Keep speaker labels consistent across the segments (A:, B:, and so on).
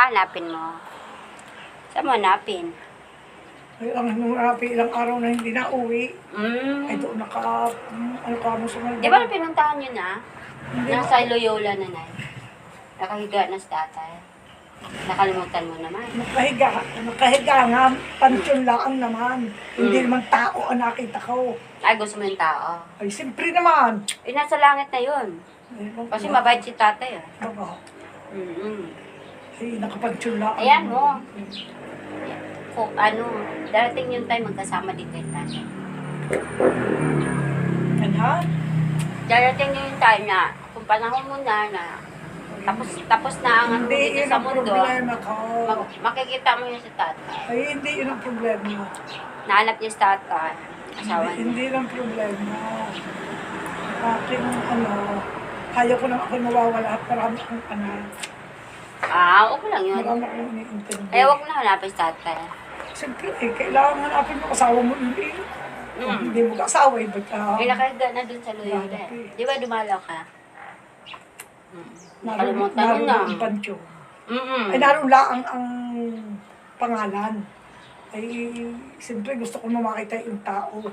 A: Hanapin mo. Saan mo hanapin?
B: Ay, ang ilang araw na hindi na uwi. Ay,
A: Mm.
B: doon ano ka mo sa mga...
A: Di ba pinuntahan nyo na?
B: Hindi
A: Nasa Loyola na na. Nakahiga na sa tatay. Nakalimutan mo naman.
B: Nakahiga nga, pansyon lang naman. Hindi
A: Mm.
B: naman tao ang nakita ko.
A: Ay, gusto mo yung tao.
B: Ay, siyempre naman.
A: Eh, nasa langit na yun. Kasi mabait si tatay ah.
B: Oo.
A: Mm-mm.
B: Ay, nakapansyon lang.
A: Ayan mo. Kung ano, darating yung time magkasama din kayo tatay.
B: Yan ha?
A: Darating yung time na kung panahon mo na tapos na ang ano
B: Hindi
A: dito
B: yun
A: sa
B: ang
A: mundo,
B: problema ko.
A: makikita mo yun sa tatay.
B: Ay, hindi yun ang problema.
A: Nahanap niya sa tatay, asawa niya.
B: Hindi lang problema. Aking kaya ko lang ako mawawala at marami akong anak.
A: Ah, okay lang yun.
B: Marami akong iniintindi.
A: Eh, huwag mo na hanapin sa tatay.
B: Siyempre, kailangan hanapin mo asawa mo hindi. Kung hindi mo kasawa, ba't ka?
A: Eh, nakahiga na dun sa Loyola eh. Di ba dumalaw ka? Nakalimutan mo na.
B: Naroon ang pansyo.
A: Mm-mm.
B: Ay, naroon lang ang pangalan. Ay, siyempre gusto ko makita yung tao.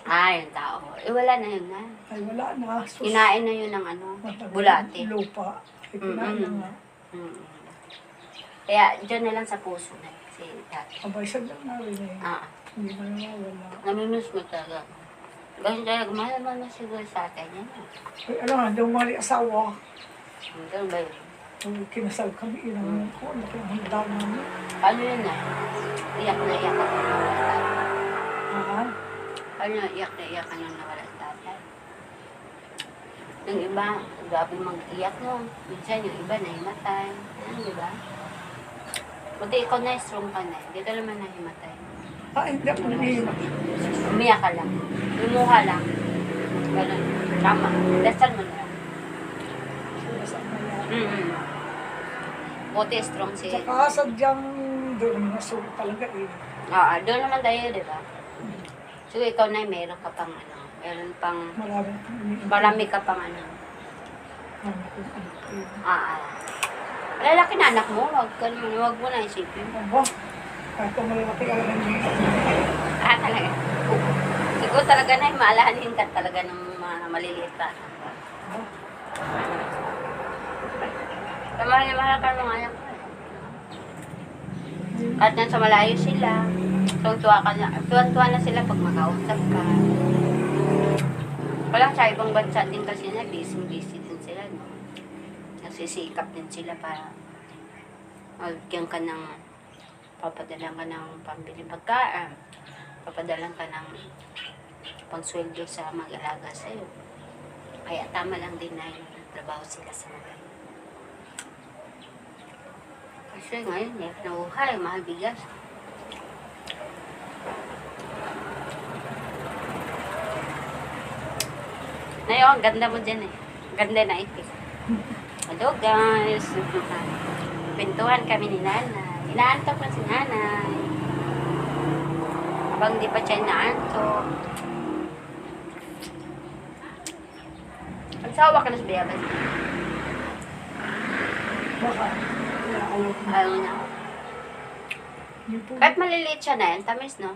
A: Ah, yung tao. Eh, wala na yun na.
B: Ay, wala na. Sus,
A: Kinain na yun ng ano,
B: matagal.
A: bulate.
B: Lupa. Ay, kinain na nga.
A: Mm-mm. Kaya, dyan na lang sa puso na si tatay.
B: Abay, sadya na rin eh.
A: Ah,
B: Hindi na nawawala.
A: namimiss mo talaga. Ganun talaga, mahal mo na siguro sa atin yan.
B: Ay, alam nga, daw mali asawa.
A: Ganun ba yun?
B: Ay, kinasal kami, ilang ko, ano kaya handa namin.
A: Paano yun na? Iyak na iyak ako na wala sa tatay.
B: Ha?
A: Paano iyak na iyak ka nang nawala sa tatay? Yung iba, grabe mag-iyak no. Minsan yung iba nahimatay. Ano, di ba? Buti ikaw na strong ka na. Dito naman nahimatay.
B: Ah, hindi ako nahihimat.
A: Umiyak ka lang. Lumuha lang. Ganun. Tama. Dasal mo na lang. Mm-hmm. Buti strong si...
B: Saka sadyang doon nasuot talaga eh.
A: Doon naman tayo, di ba? So, ikaw na meron ka pang ano. Meron pang... Marami ka pang ano. Lalaki na anak mo. Wag mo na isipin.
B: Aba, kahit kung malalaki ka lang yung
A: Talaga. Siguro talaga na maalahanin ka talaga ng mga maliliit pa. Kamahal na mahal ka ng mga anak mo. Kahit nasa malayo sila, tuwan-tuwa na sila pag makausap ka. Walang sa ibang bansa din kasi na busy din sila, no? Nagsisikap din sila para magyan ka ng papadalan ka ng pambili pagkaan, papadalan ka ng pangsweldo sa mag-alaga sa'yo. Kaya tama lang din na yung trabaho sila sa mga. Kasi ngayon, nabuhay, mahal bigas. Ngayon, ang ganda mo dyan eh. Ganda na ito. Hello guys. Pintuhan kami ni nanay. Inaantok na si nanay. Habang di pa siya inaantok. Magsawa ka na sa bayabas.
B: baka.
A: Ayaw na. Kahit maliliit siya na yan, tamis no?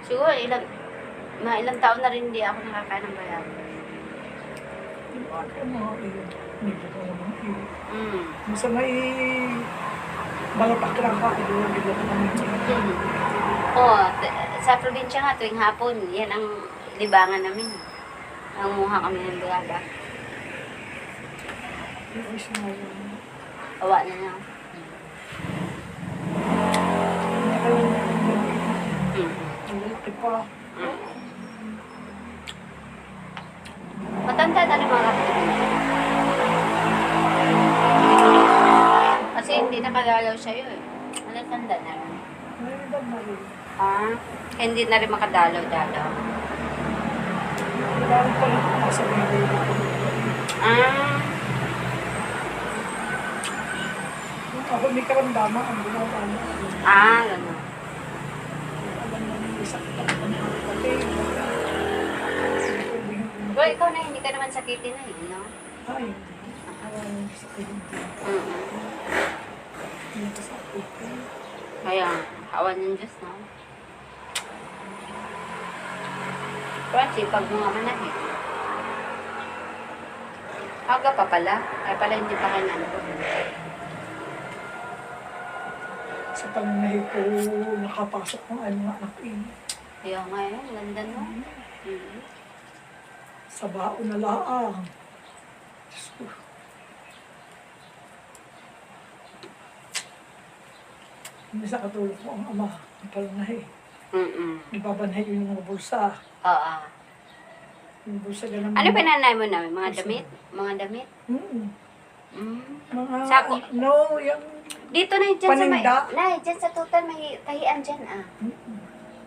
A: Siguro ilang taon na rin hindi ako nakakain ng bayabas.
B: Masa may balapak lang ka, doon dito namin.
A: Oo, sa probinsya nga tuwing hapon, yan ang libangan namin. Nangunguha kami ng bayabas. Awa na lang. Matanda na rin mga kapatid. Kasi hindi nakagalaw sa'yo eh. Malatanda na rin. Hindi na rin makadalaw-dalaw.
B: Ako may karamdaman, ang ginagawa.
A: Gano'n. ikaw na, hindi ka naman sakitin na eh, no?
B: Ay, nakawala sa hindi.
A: Mm.
B: Hindi ko sa akin.
A: Kaya, awan ng Diyos, no? Francie, pag mga manahit. Aga pa pala. Ay pala hindi pa kayo nandun.
B: Sa pananahi ko, nakapasok ng mga anak ko.
A: Kaya nga yun, ganda no? Mm.
B: Sa baon na laang. Diyos ko. Hindi sa katulog ko ang ama. Ang pananahi. Ibabanhay yung mga bulsa.
A: Oo.
B: Yung bulsa ganun.
A: Ano pinanay mo namin? Mga damit? Mga damit?
B: Mga,
A: Sako.
B: no, yung
A: Dito na dyan sa may...
B: Paninda?
A: Nay, dyan sa tutan may tahian dyan ah.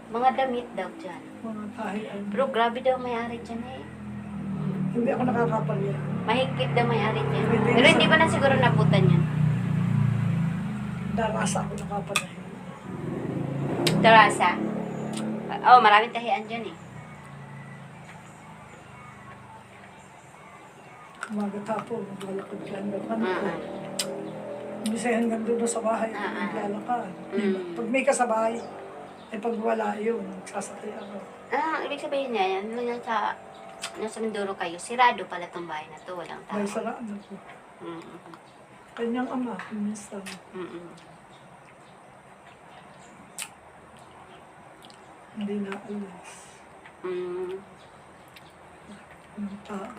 A: Mga damit daw dyan.
B: mga tahian.
A: Pero grabe daw may-ari dyan eh.
B: Hindi ako nakakapal yan.
A: Mahigpit daw may-ari dyan.
B: Pwede
A: Pero
B: sa-
A: hindi pa na siguro naputan yan.
B: Darasa ako nakapanahin.
A: Terasa. Oh, maraming tahian dyan eh.
B: Umaga tapo, maglalakad ka hanggang ano.
A: Mm.
B: Bisa hanggang doon sa bahay, maglalakad. Pag may kasabay, ay pag wala yun, nagsasakay ako.
A: Ibig sabihin niya yan, nung nasa Mindoro kayo, sirado pala tong bahay na to, walang tao.
B: May saraan ako.
A: Mm.
B: Kanyang ama, minsan.
A: Mm.
B: Hindi na alas.
A: Mm.
B: Ang tao.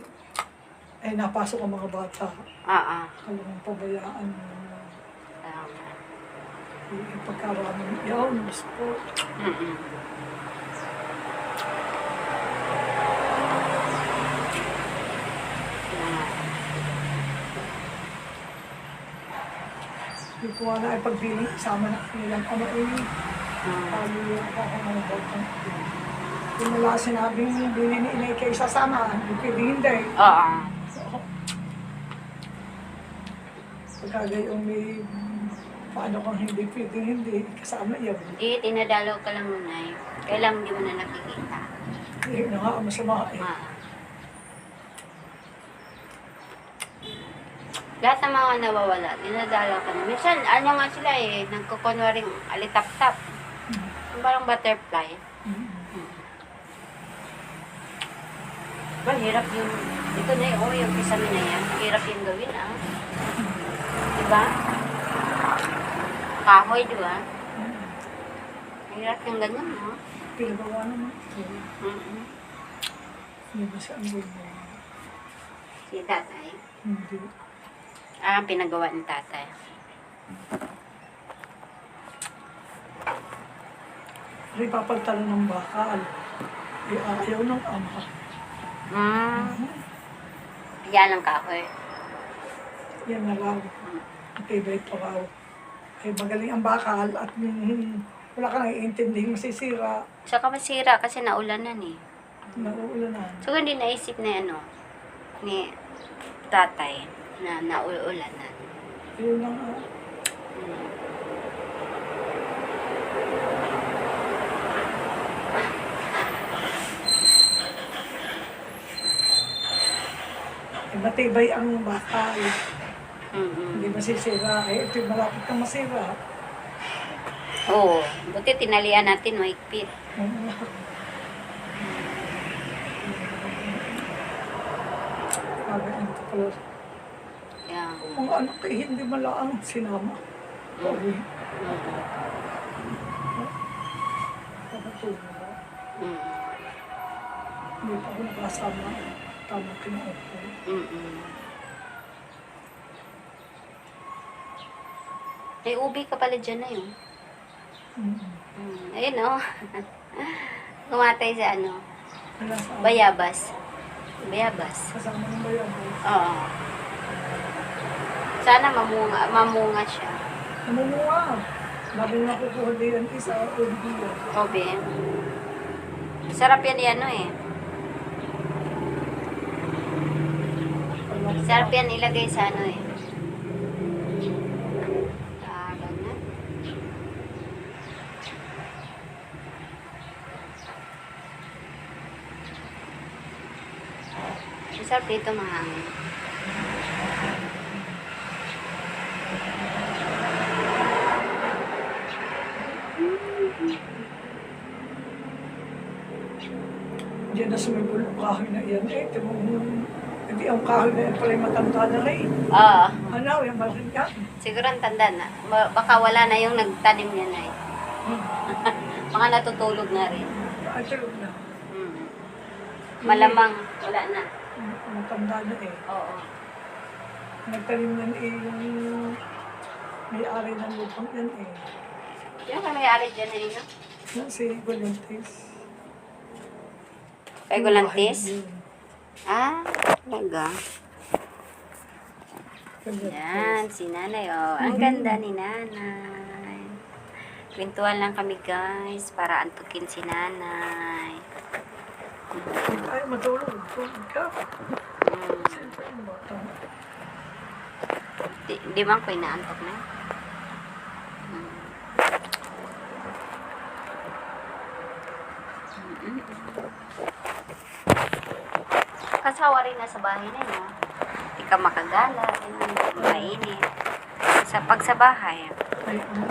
B: Eh, napasok ang mga bata. Talagang pabayaan mo. Pagkarami ng iyaw, ng sport.
A: Mm.
B: Yung kuha na ay pagbili, isama na nilang ama eh. Pali ako ng mga batang. Yung wala sinabing hindi ni inay kayo sasama, hindi pwede hindi.
A: Oo.
B: Pagkagayong may paano kung hindi pwede hindi, kasama yun.
A: Tinadalaw ka lang nun ay. Kailang hindi mo na nakikita.
B: Hindi na nga, masama eh.
A: Lahat ng mga nawawala, dinadalaw ka na. Minsan, ano nga sila eh, nagkukunwaring alitap-tap. Parang butterfly. Hirap yung, ito na yung kisame na yan. Hirap yung gawin ah. Diba? Kahoy, diba? Hirap yung ganyan, no?
B: Pinagawa naman. Hindi ba siya ang gulo?
A: Si tatay.
B: Hindi.
A: Pinagawa ni tatay.
B: Ay, papagtalo ng bakal. Eh, ayaw ng ama.
A: Yan ang kahoy.
B: Yan na raw. Matibay pa raw. Eh, magaling ang bakal at wala ka naiintindi, masisira.
A: Saka masira kasi naulanan eh.
B: Nauulanan.
A: So, hindi naisip na ni tatay na naulanan.
B: Yun na nga. Eh, matibay ang bakal. Hindi masisira. Eh, ito malapit na masira.
A: Oo. Buti tinalian natin, mahigpit.
B: Sabi ang kapal.
A: Yan.
B: Mga anak ay hindi malaang sinama. Okay. Nakatulog ba? Hindi pa ako nakasama. Tama kinuot ko.
A: May ubi ka pala dyan na yun. Ayun o. Kumatay sa
B: Wala sa
A: bayabas. Bayabas.
B: kasama ng bayan.
A: Oo. Sana mamunga siya.
B: Namumuha. Lagi na nakukuha din isa o hindi.
A: Obe. Sarap yan eh. Sarap yan ilagay sa eh. Ganyan. Masarap dito mahangin.
B: Diyan na sumibol ang kahoy na iyan. Hindi ang kahoy na yan pala yung matanda na rin.
A: Oo.
B: Ano, yung malaki yan.
A: Siguro ang tanda na. Baka wala na yung nagtanim niya na eh. Mga natutulog na rin.
B: Ay, tulog na.
A: Mm. Malamang wala na.
B: Matanda na eh.
A: Oo.
B: Nagtanim na yung may-ari ng lupang yan eh.
A: Yan ka may-ari dyan na rin.
B: Yan si Gulantes.
A: Kay Gulantes? Ah, talaga. Yan, si nanay, oh. Ang ganda ni nanay. Kwentuhan lang kami, guys, para antukin si nanay.
B: Ay, matulog. Tulog ka.
A: Mm.
B: Siyempre, yung bata.
A: Di man ko inaantok na. Kasawa rin na sa bahay na yun. Hindi ka makagala, mainit. Pag sa bahay.
B: Ay, ano.